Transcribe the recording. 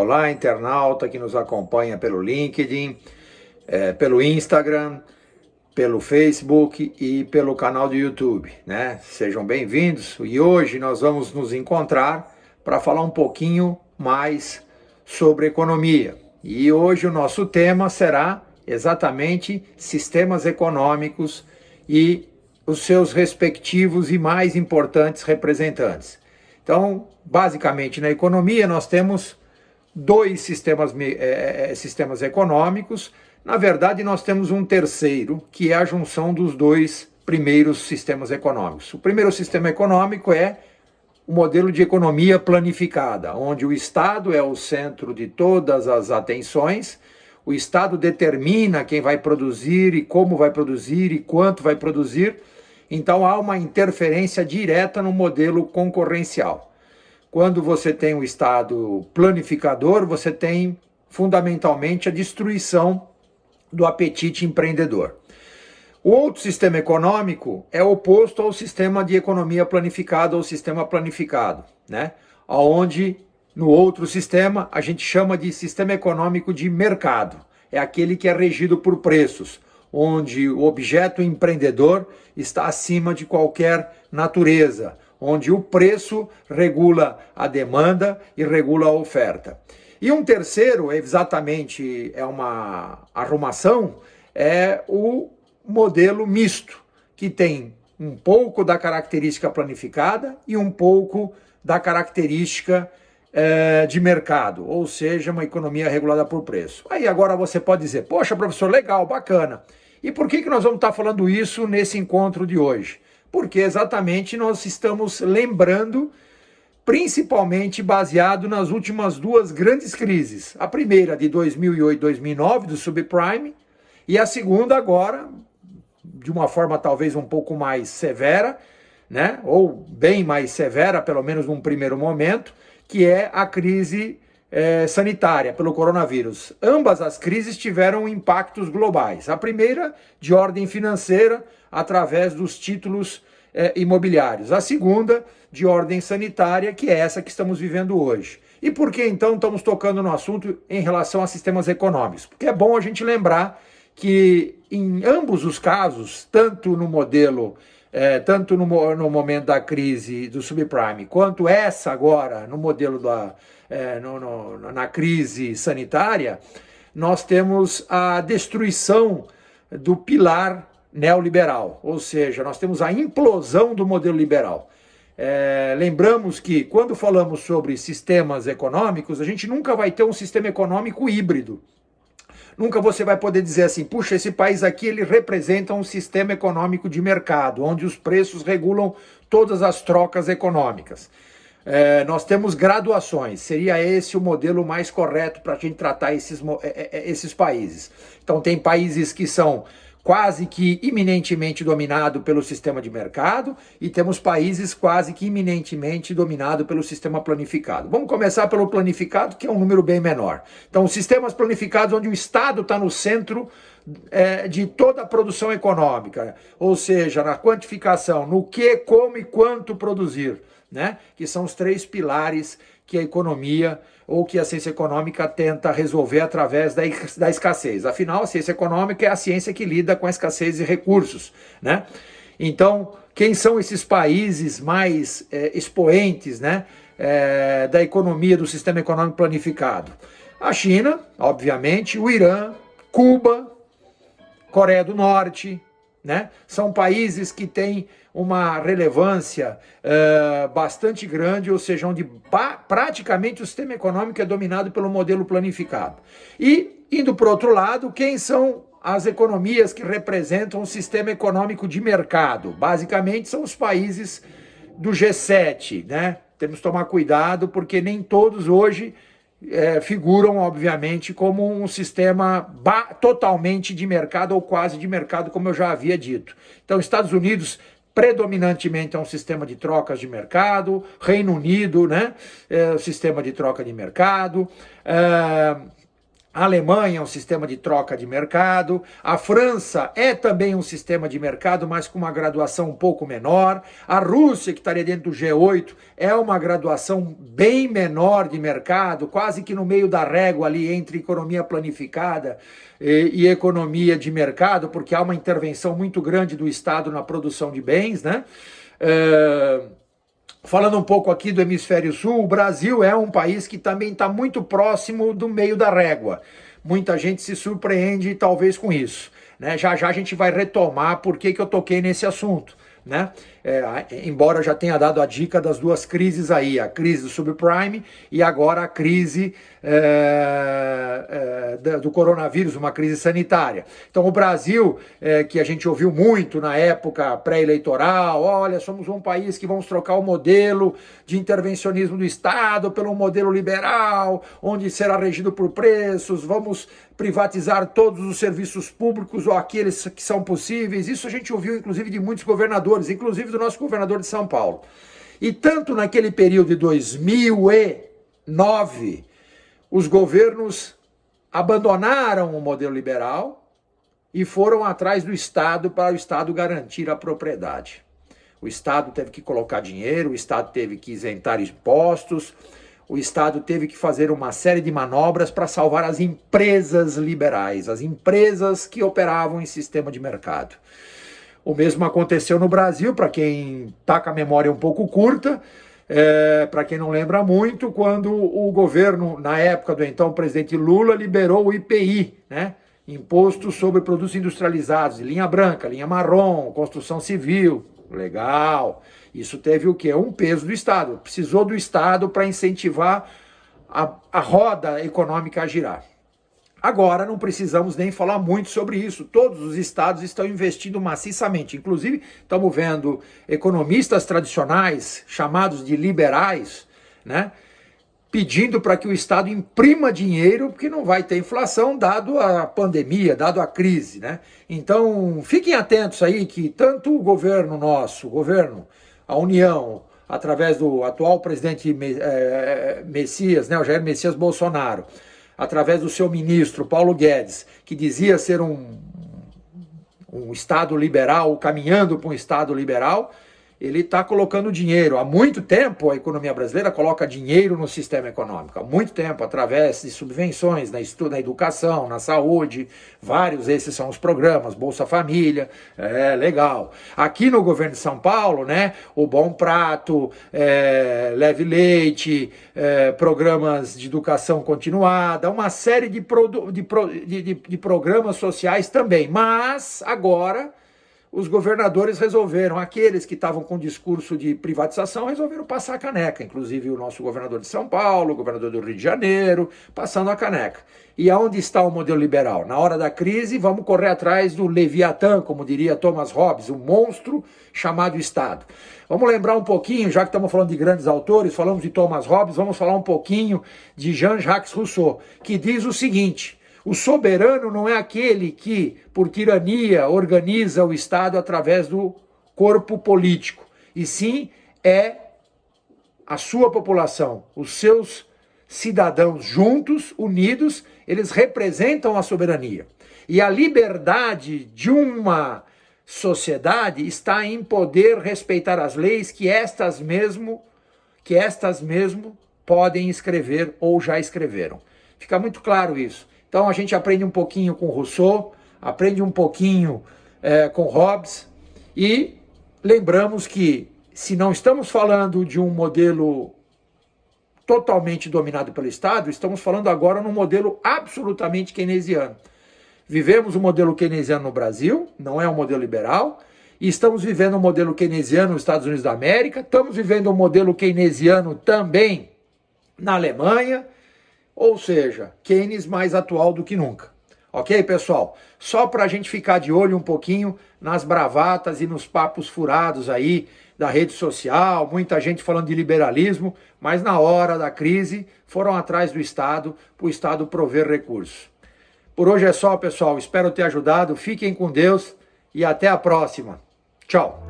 Olá, internauta que nos acompanha pelo LinkedIn, pelo Instagram, pelo Facebook e pelo canal do YouTube, né? Sejam bem-vindos e hoje nós vamos nos encontrar para falar um pouquinho mais sobre economia. E hoje o nosso tema será exatamente sistemas econômicos e os seus respectivos e mais importantes representantes. Então, basicamente na economia nós temos dois sistemas econômicos. Na verdade, nós temos um terceiro, que é a junção dos dois primeiros sistemas econômicos. O primeiro sistema econômico é o modelo de economia planificada, onde o Estado é o centro de todas as atenções, o Estado determina quem vai produzir e como vai produzir e quanto vai produzir, então há uma interferência direta no modelo concorrencial. Quando você tem um Estado planificador, você tem fundamentalmente a destruição do apetite empreendedor. O outro sistema econômico é oposto ao sistema de economia planificada ou sistema planificado, né? Onde no outro sistema a gente chama de sistema econômico de mercado. É aquele que é regido por preços, onde o objeto empreendedor está acima de qualquer natureza, onde o preço regula a demanda e regula a oferta. E um terceiro, exatamente, é uma arrumação, é o modelo misto, que tem um pouco da característica planificada e um pouco da característica de mercado, ou seja, uma economia regulada por preço. Aí agora você pode dizer, poxa, professor, legal, bacana. E por que nós vamos estar falando isso nesse encontro de hoje? Porque exatamente nós estamos lembrando, principalmente baseado nas últimas duas grandes crises. A primeira de 2008 e 2009, do subprime, e a segunda agora, de uma forma talvez um pouco mais severa, né? Ou bem mais severa, pelo menos num primeiro momento, que é a crise sanitária pelo coronavírus. Ambas as crises tiveram impactos globais. A primeira, de ordem financeira, através dos títulos imobiliários. A segunda, de ordem sanitária, que é essa que estamos vivendo hoje. E por que então estamos tocando no assunto em relação a sistemas econômicos? Porque é bom a gente lembrar que em ambos os casos, tanto no modelo, tanto no momento da crise do subprime, quanto essa agora no modelo na crise sanitária, nós temos a destruição do pilar neoliberal, ou seja, nós temos a implosão do modelo liberal. Lembramos que quando falamos sobre sistemas econômicos, a gente nunca vai ter um sistema econômico híbrido. Nunca você vai poder dizer assim, puxa, esse país aqui ele representa um sistema econômico de mercado, onde os preços regulam todas as trocas econômicas. Nós temos graduações, seria esse o modelo mais correto para a gente tratar esses países. Então tem países que são quase que iminentemente dominados pelo sistema de mercado e temos países quase que iminentemente dominados pelo sistema planificado. Vamos começar pelo planificado, que é um número bem menor. Então, sistemas planificados onde o Estado está no centro de toda a produção econômica, ou seja, na quantificação, no que, como e quanto produzir, né? Que são os três pilares que a economia ou que a ciência econômica tenta resolver através da escassez. Afinal, a ciência econômica é a ciência que lida com a escassez de recursos, né? Então, quem são esses países mais expoentes, né, da economia do sistema econômico planificado? A China, obviamente, o Irã, Cuba, Coreia do Norte, né? São países que têm uma relevância bastante grande, ou seja, onde praticamente o sistema econômico é dominado pelo modelo planificado. E, indo para o outro lado, quem são as economias que representam o sistema econômico de mercado? Basicamente são os países do G7, né? Temos que tomar cuidado, porque nem todos hoje figuram, obviamente, como um sistema totalmente de mercado ou quase de mercado, como eu já havia dito. Então, Estados Unidos predominantemente é um sistema de trocas de mercado, Reino Unido, né, sistema de troca de mercado, A Alemanha é um sistema de troca de mercado, a França é também um sistema de mercado, mas com uma graduação um pouco menor. A Rússia, que estaria dentro do G8, é uma graduação bem menor de mercado, quase que no meio da régua ali entre economia planificada e economia de mercado, porque há uma intervenção muito grande do Estado na produção de bens, né? Falando um pouco aqui do Hemisfério Sul, o Brasil é um país que também está muito próximo do meio da régua. Muita gente se surpreende talvez com isso, né? Já já a gente vai retomar por que eu toquei nesse assunto, né? Embora já tenha dado a dica das duas crises aí, a crise do subprime e agora a crise do coronavírus, uma crise sanitária. Então o Brasil, que a gente ouviu muito na época pré-eleitoral, olha, somos um país que vamos trocar o modelo de intervencionismo do Estado pelo modelo liberal, onde será regido por preços, vamos privatizar todos os serviços públicos ou aqueles que são possíveis. Isso a gente ouviu inclusive de muitos governadores, inclusive do nosso governador de São Paulo. E tanto naquele período de 2009, os governos abandonaram o modelo liberal e foram atrás do Estado para o Estado garantir a propriedade. O Estado teve que colocar dinheiro, o Estado teve que isentar impostos, o Estado teve que fazer uma série de manobras para salvar as empresas liberais, as empresas que operavam em sistema de mercado. O mesmo aconteceu no Brasil, para quem está com a memória um pouco curta, para quem não lembra muito, quando o governo, na época do então presidente Lula, liberou o IPI, né? Imposto sobre produtos industrializados, linha branca, linha marrom, construção civil. Legal. Isso teve o quê? Um peso do Estado. Precisou do Estado para incentivar a roda econômica a girar. Agora não precisamos nem falar muito sobre isso. Todos os estados estão investindo maciçamente. Inclusive, estamos vendo economistas tradicionais, chamados de liberais, né, pedindo para que o Estado imprima dinheiro, porque não vai ter inflação, dado a pandemia, dado a crise, né? Então, fiquem atentos aí que tanto o governo nosso, a União, através do atual presidente Messias, né, o Jair Messias Bolsonaro, através do seu ministro, Paulo Guedes, que dizia ser um Estado liberal, caminhando para um Estado liberal, ele está colocando dinheiro. Há muito tempo a economia brasileira coloca dinheiro no sistema econômico. Há muito tempo, através de subvenções na educação, na saúde, vários esses são os programas, Bolsa Família, legal. Aqui no governo de São Paulo, né, o Bom Prato, Leve Leite, programas de educação continuada, uma série de programas sociais também. Mas agora os governadores resolveram, aqueles que estavam com discurso de privatização, resolveram passar a caneca, inclusive o nosso governador de São Paulo, o governador do Rio de Janeiro, passando a caneca. E aonde está o modelo liberal? Na hora da crise, vamos correr atrás do Leviatã, como diria Thomas Hobbes, um monstro chamado Estado. Vamos lembrar um pouquinho, já que estamos falando de grandes autores, falamos de Thomas Hobbes, vamos falar um pouquinho de Jean-Jacques Rousseau, que diz o seguinte: o soberano não é aquele que, por tirania, organiza o Estado através do corpo político, e sim é a sua população, os seus cidadãos juntos, unidos, eles representam a soberania. E a liberdade de uma sociedade está em poder respeitar as leis que estas mesmo podem escrever ou já escreveram. Fica muito claro isso. Então a gente aprende um pouquinho com Rousseau, aprende um pouquinho com Hobbes e lembramos que se não estamos falando de um modelo totalmente dominado pelo Estado, estamos falando agora num modelo absolutamente keynesiano. Vivemos o modelo keynesiano no Brasil, não é um modelo liberal, e estamos vivendo um modelo keynesiano nos Estados Unidos da América, estamos vivendo um modelo keynesiano também na Alemanha, ou seja, Keynes mais atual do que nunca. Ok, pessoal? Só para a gente ficar de olho um pouquinho nas bravatas e nos papos furados aí da rede social, muita gente falando de liberalismo, mas na hora da crise foram atrás do Estado, para o Estado prover recursos. Por hoje é só, pessoal. Espero ter ajudado. Fiquem com Deus e até a próxima. Tchau.